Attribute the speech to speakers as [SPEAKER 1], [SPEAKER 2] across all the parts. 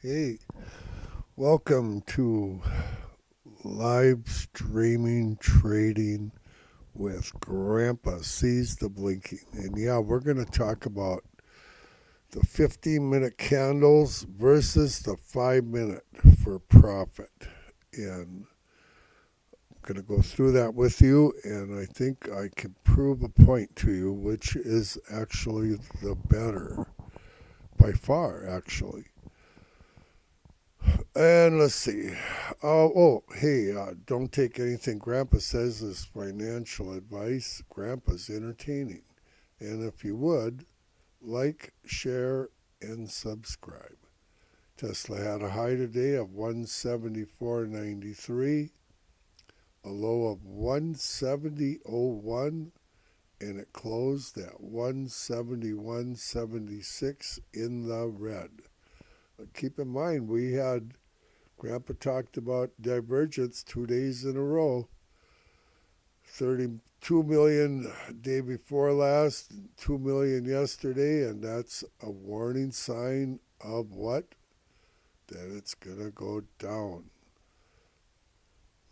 [SPEAKER 1] Hey, welcome to live streaming trading with Grandpa Sees the Blinking. And yeah, we're going to talk about the 15-minute candles versus the 5-minute for profit. And I'm going to go through that with you, and I think I can prove a point to you, which is actually the better, by far, actually. And let's see. Hey, don't take anything Grandpa says as financial advice. Grandpa's entertaining. And if you would, like, share, and subscribe. Tesla had a high today of 174.93, a low of 170.01, and it closed at 171.76 in the red. But keep in mind, Grandpa talked about divergence 2 days in a row. 32 million day before last, 2 million yesterday, and that's a warning sign of what? That it's going to go down.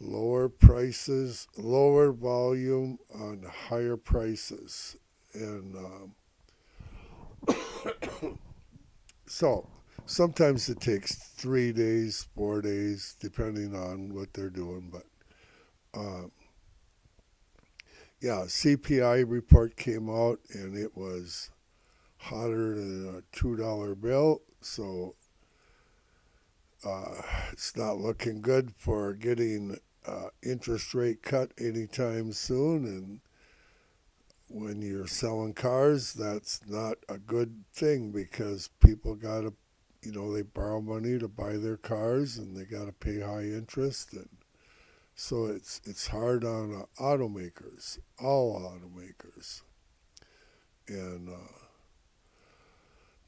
[SPEAKER 1] Lower prices, lower volume on higher prices. And so sometimes it takes 3 days, 4 days, depending on what they're doing. But yeah, CPI report came out and it was hotter than a $2 bill. So it's not looking good for getting interest rate cut anytime soon. And when you're selling cars, that's not a good thing because people got to, they borrow money to buy their cars and they got to pay high interest. And so it's hard on automakers, all automakers. And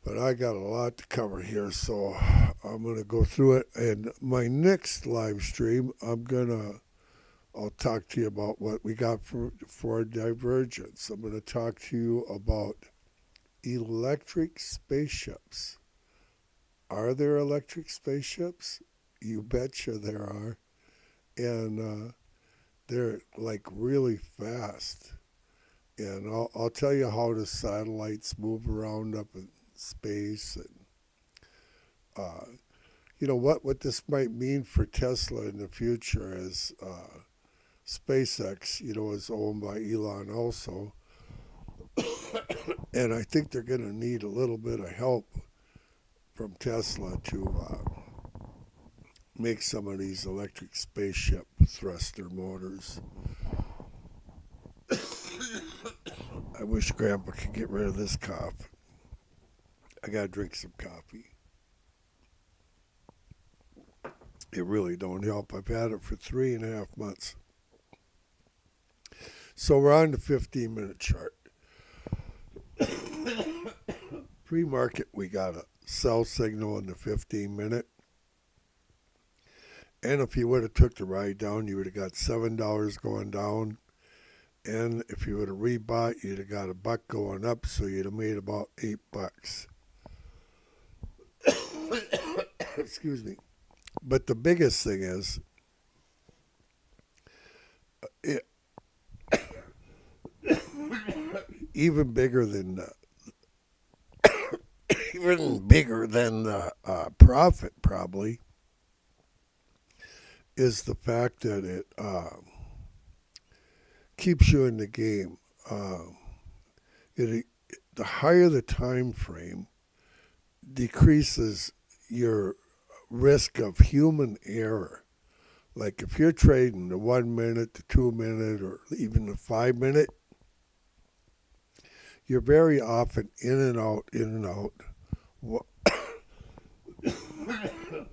[SPEAKER 1] but I got a lot to cover here, so I'm gonna go through it. And my next live stream, I'll talk to you about what we got for divergence. I'm gonna talk to you about electric spaceships. Are there electric spaceships? You betcha there are, and they're like really fast. And I'll tell you how the satellites move around up in space, and uh, what this might mean for Tesla in the future is SpaceX, is owned by Elon also, and I think they're going to need a little bit of help from Tesla to make some of these electric spaceship thruster motors. I wish Grandpa could get rid of this cough. I gotta drink some coffee. It really don't help. I've had it for 3.5 months. So we're on the 15-minute chart. Pre-market, we got a sell signal in the 15-minute. And if you would have took the ride down, you would have got $7 going down. And if you would have rebought, you'd have got $1 going up, so you'd have made about $8. Excuse me. But the biggest thing is, it, even bigger than the profit probably is the fact that it keeps you in the game. It, the higher the time frame decreases your risk of human error. Like if you're trading the 1 minute, the 2 minute, or even the 5 minute, you're very often in and out, in and out.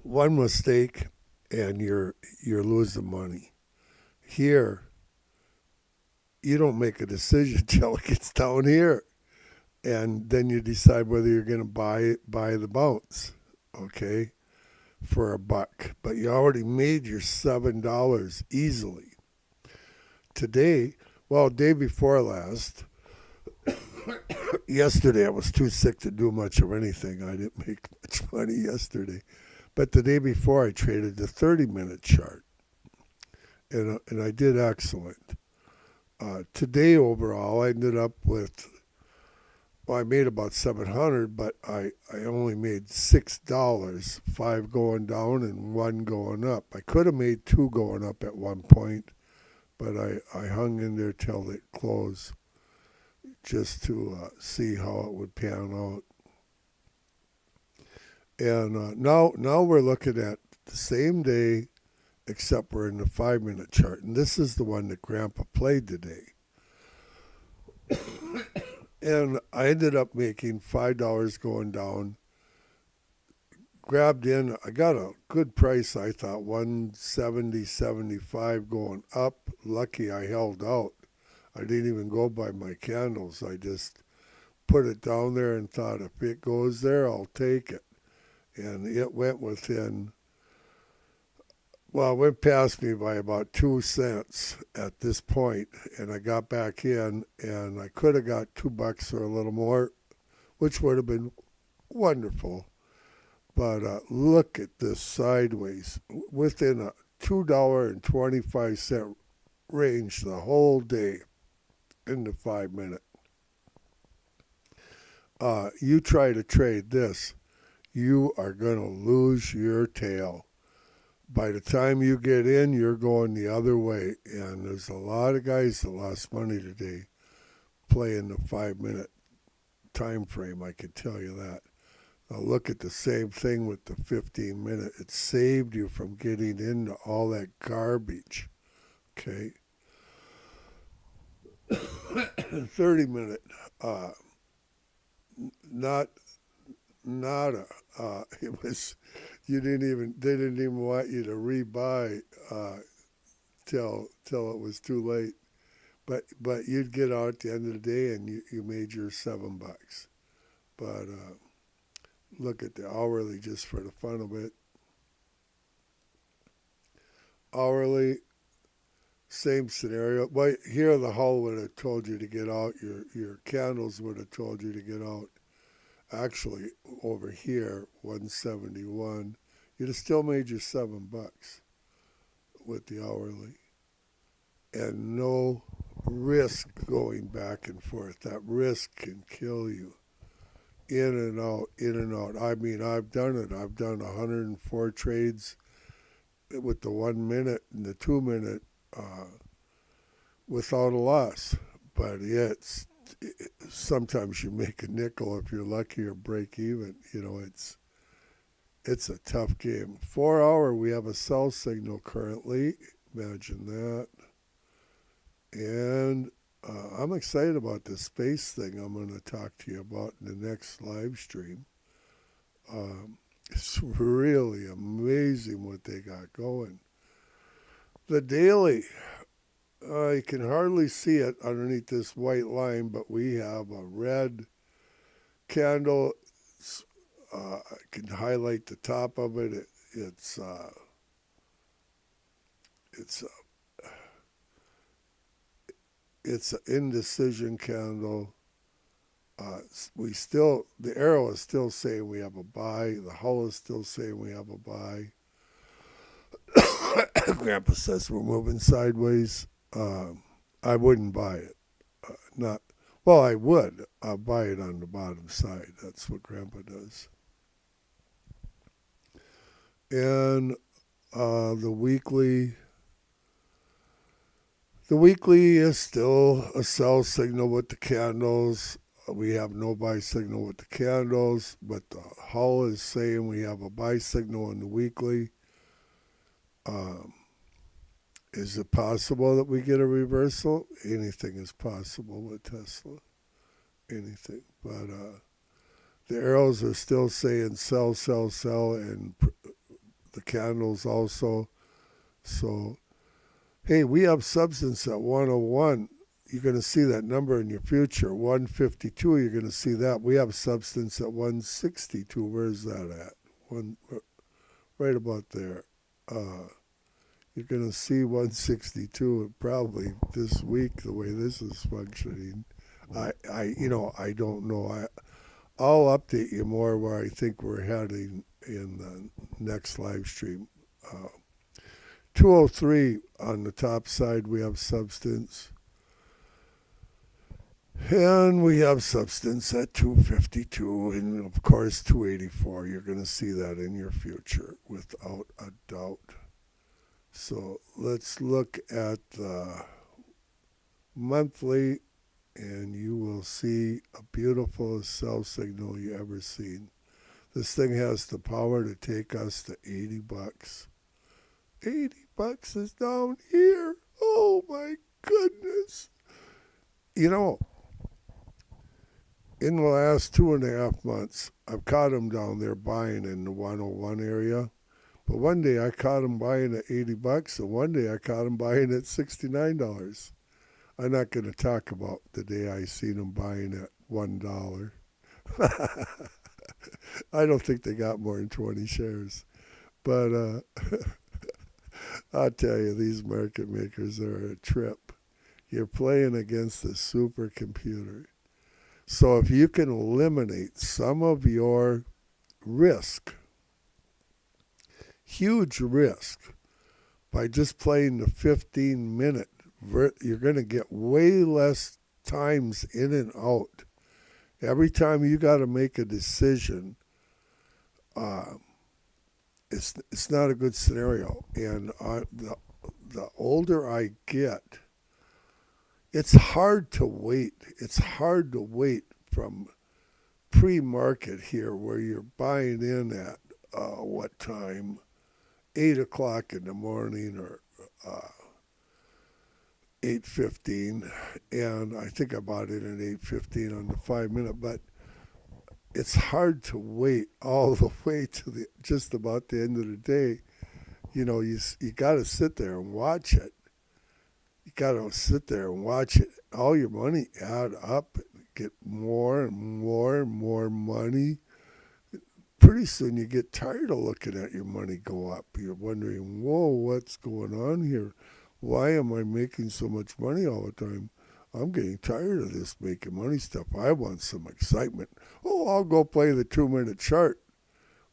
[SPEAKER 1] One mistake, and you're losing money. Here, you don't make a decision until it gets down here, and then you decide whether you're going to buy the bounce, okay, for $1. But you already made your $7 easily. Today, well, day before last, yesterday I was too sick to do much of anything. I didn't make much money yesterday. But the day before, I traded the 30-minute chart, and I did excellent. Today, overall, I ended up with, well, I made about 700, but I only made $6, 5 going down and 1 going up. I could have made 2 going up at one point, but I hung in there till it closed just to see how it would pan out. And now we're looking at the same day, except we're in the 5-minute chart. And this is the one that Grandpa played today. And I ended up making $5 going down. Grabbed in, I got a good price, I thought, 170.75 going up. Lucky I held out. I didn't even go by my candles. I just put it down there and thought, if it goes there, I'll take it. And it went within, well, it went past me by about 2 cents at this point, and I got back in, and I could have got $2 or a little more, which would have been wonderful. But look at this sideways, within a $2.25 range the whole day in the 5-minute. You try to trade this, you are going to lose your tail. By the time you get in, you're going the other way. And there's a lot of guys that lost money today playing the 5-minute time frame, I can tell you that. Now look at the same thing with the 15-minute. It saved you from getting into all that garbage. Okay? 30-minute, nada. It was, they didn't even want you to rebuy till it was too late. But you'd get out at the end of the day and you made your $7. But look at the hourly just for the fun of it. Hourly, same scenario. Well, here the hull would have told you to get out. Your candles would have told you to get out. Actually, over here, 171, you'd have still made your $7 with the hourly. And no risk going back and forth. That risk can kill you. In and out, in and out. I mean, I've done it. I've done 104 trades with the 1 minute and the 2 minute without a loss. But sometimes you make a nickel if you're lucky or break even. You know, it's a tough game. 4 hour, we have a sell signal currently. Imagine that. And I'm excited about the space thing I'm going to talk to you about in the next live stream. It's really amazing what they got going. The daily, you can hardly see it underneath this white line, but we have a red candle. I can highlight the top of it. It's an indecision candle. The arrow is still saying we have a buy. The hull is still saying we have a buy. Grandpa says we're moving sideways. I wouldn't buy it. I would. I'll buy it on the bottom side. That's what Grandpa does. And the weekly is still a sell signal with the candles. We have no buy signal with the candles, but the hull is saying we have a buy signal in the weekly. Is it possible that we get a reversal? Anything is possible with Tesla. Anything. But the arrows are still saying sell, sell, sell, and the candles also. So, hey, we have substance at 101. You're going to see that number in your future. 152, you're going to see that. We have substance at 162. Where's that at? Right about there. You're going to see 162 probably this week, the way this is functioning. I don't know. I'll update you more where I think we're heading in the next live stream. 203 on the top side, we have substance. And we have substance at 252, and of course 284. You're going to see that in your future without a doubt. So let's look at the monthly, and you will see a beautiful sell signal you ever seen. This thing has the power to take us to 80 bucks. 80 bucks is down here. Oh my goodness. You know, in the last 2.5 months, I've caught them down there buying in the 101 area. But one day I caught them buying at 80 bucks, and one day I caught them buying at $69. I'm not going to talk about the day I seen them buying at $1. I don't think they got more than 20 shares. But I'll tell you, these market makers are a trip. You're playing against a supercomputer. So if you can eliminate some of your risk, huge risk, by just playing the 15-minute, you're going to get way less times in and out. Every time you got to make a decision, it's not a good scenario. And the older I get, it's hard to wait. It's hard to wait from pre-market here where you're buying in at what time? 8 o'clock in the morning or 8:15, and I think I bought it at 8:15 on the 5-minute. But it's hard to wait all the way to just about the end of the day. You know, you got to sit there and watch it. You got to sit there and watch it. All your money add up, get more and more and more money. Pretty soon you get tired of looking at your money go up. You're wondering, whoa, what's going on here? Why am I making so much money all the time? I'm getting tired of this making money stuff. I want some excitement. Oh, I'll go play the 2-minute chart.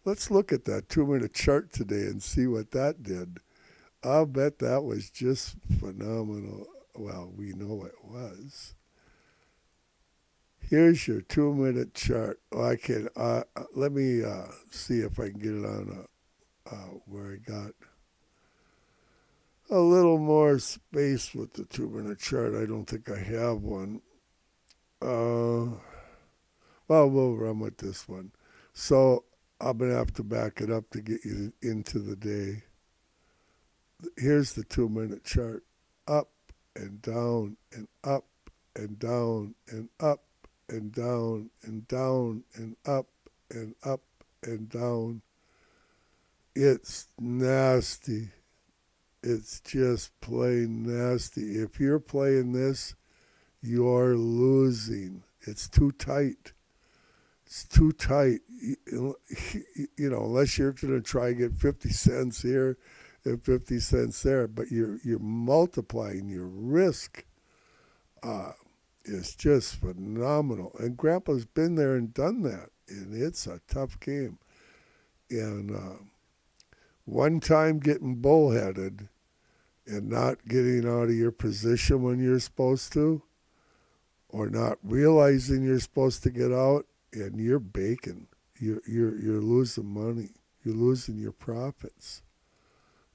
[SPEAKER 1] Let's look at that 2-minute chart today and see what that did. I'll bet that was just phenomenal. Well, we know it was. Here's your 2-minute chart. Oh, I can. Let me see if I can get it on where I got a little more space with the 2-minute chart. I don't think I have one. Well, we'll run with this one. So I'm going to have to back it up to get you into the day. Here's the 2-minute chart. Up and down and up and down and up and down and down and up and up and down. It's nasty. It's just plain nasty. If you're playing this, you're losing. It's too tight. It's too tight. You know, unless you're going to try and get 50 cents here and 50 cents there, but you're multiplying your risk. Is just phenomenal. And Grandpa's been there and done that, and it's a tough game. And one time getting bullheaded and not getting out of your position when you're supposed to, or not realizing you're supposed to get out, and you're baking. You're losing money. You're losing your profits.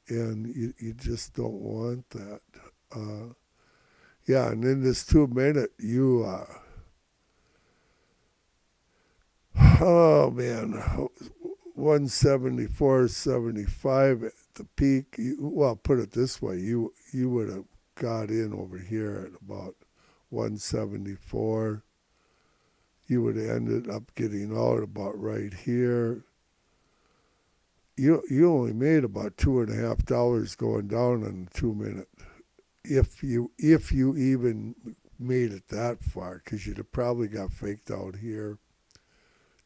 [SPEAKER 1] And you just don't want that. Yeah, and in this 2-minute, oh man, 174.75 at the peak. Well, put it this way, you would have got in over here at about 174. You would have ended up getting out about right here. You only made about $2.50 going down on the 2-minute. If you even made it that far, because you'd have probably got faked out here,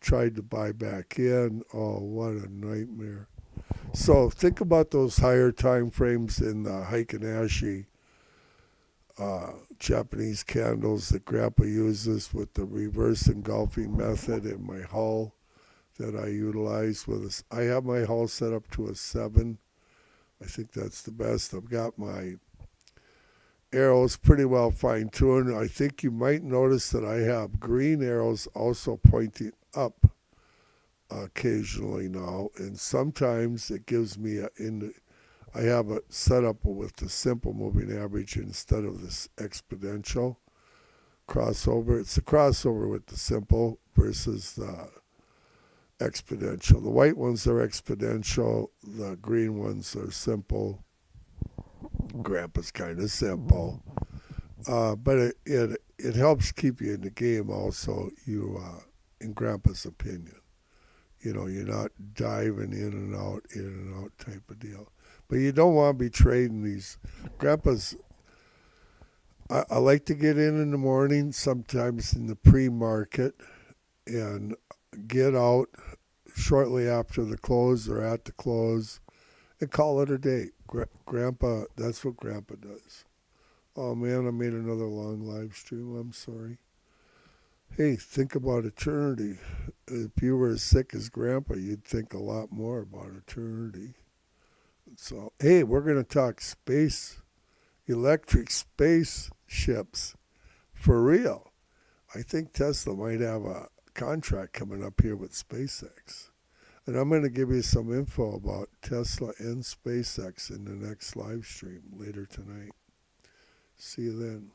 [SPEAKER 1] tried to buy back in. Oh, what a nightmare. So think about those higher time frames in the Heikin-Ashi Japanese candles that Grandpa uses with the reverse engulfing method in my hull. that I utilize with us. I have my hull set up to a 7. I think that's the best. I've got my arrows pretty well fine-tuned. I think you might notice that I have green arrows also pointing up occasionally now, and sometimes it gives me I have it set up with the simple moving average instead of this exponential crossover. It's a crossover with the simple versus the exponential. The white ones are exponential, the green ones are simple. Grandpa's kind of simple, but it helps keep you in the game. Also, in Grandpa's opinion, you're not diving in and out type of deal. But you don't want to be trading these. Grandpa's. I like to get in the morning, sometimes in the pre-market, and get out shortly after the close or at the close and call it a day. Grandpa, that's what Grandpa does. Oh man, I made another long live stream. I'm sorry. Hey, think about eternity. If you were as sick as Grandpa, you'd think a lot more about eternity. So, hey, we're going to talk electric spaceships for real. I think Tesla might have a contract coming up here with SpaceX. And I'm going to give you some info about Tesla and SpaceX in the next live stream later tonight. See you then.